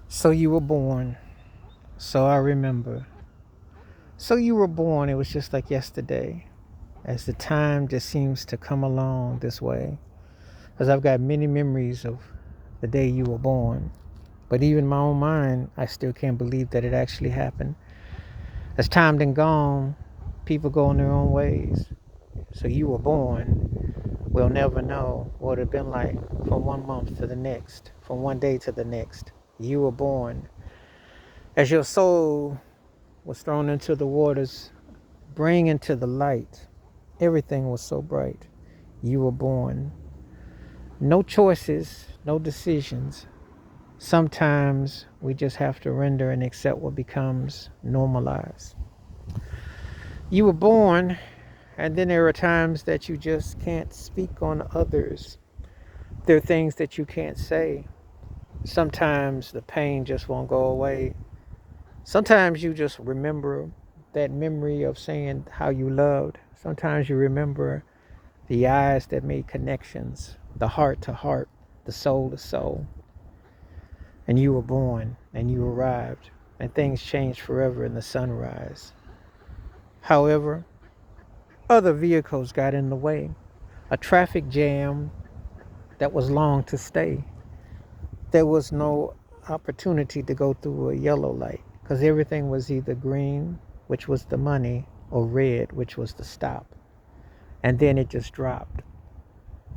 So you were born. So I remember. So you were born. It was just like yesterday. As the time just seems to come along this way. As I've got many memories of the day you were born. But even in my own mind, I still can't believe that it actually happened. As time then gone, people go on their own ways. So you were born. We'll never know what it had been like from one month to the next, from one day to the next. You were born. As your soul was thrown into the waters, bring into the light. Everything was so bright. You were born. No choices, no decisions. Sometimes we just have to render and accept what becomes normalized. You were born, and then there are times that you just can't speak on others. There are things that you can't say. Sometimes the pain just won't go away. Sometimes you just remember that memory of saying how you loved. Sometimes you remember the eyes that made connections, the heart to heart, the soul to soul. And you were born and you arrived, and things changed forever in the sunrise. However, other vehicles got in the way. A traffic jam that was long to stay. There was no opportunity to go through a yellow light because everything was either green, which was the money, or red, which was the stop. And then it just dropped.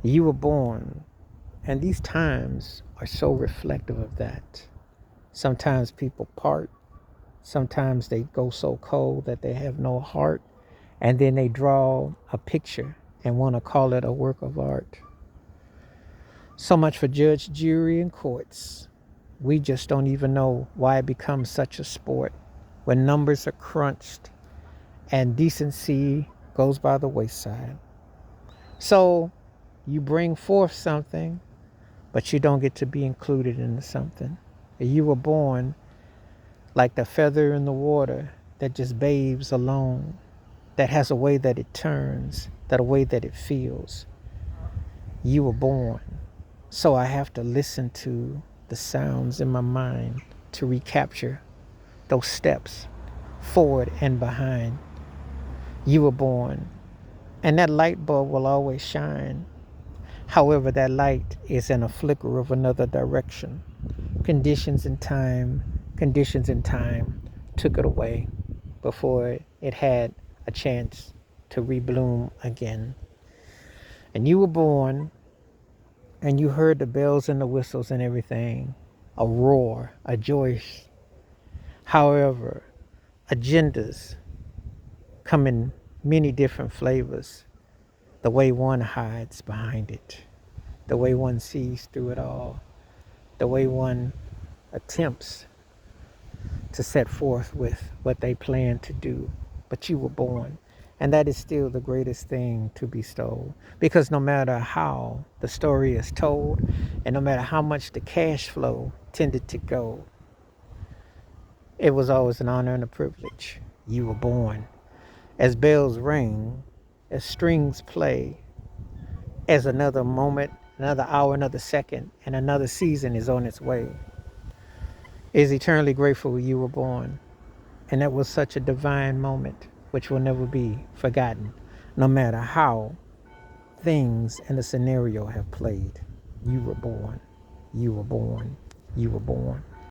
You were born, and these times are so reflective of that. Sometimes people part, sometimes they go so cold that they have no heart, and then they draw a picture and want to call it a work of art. So much for judge, jury, and courts. We just don't even know why it becomes such a sport when numbers are crunched and decency goes by the wayside. So you bring forth something, but you don't get to be included in something. You were born like the feather in the water that just bathes alone, that has a way that it turns, that a way that it feels. You were born. So I have to listen to the sounds in my mind to recapture those steps forward and behind. You were born, and that light bulb will always shine. However, that light is in a flicker of another direction. Conditions in time took it away before it had a chance to rebloom again. And you were born, and you heard the bells and the whistles and everything, a roar, a joy. However, agendas come in many different flavors. The way one hides behind it, the way one sees through it all, the way one attempts to set forth with what they plan to do. But you were born. And that is still the greatest thing to bestow. Because no matter how the story is told, and no matter how much the cash flow tended to go, it was always an honor and a privilege. You were born. As bells ring, as strings play, as another moment, another hour, another second, and another season is on its way. Is eternally grateful you were born. And that was such a divine moment, which will never be forgotten, no matter how things and the scenario have played. You were born. You were born. You were born.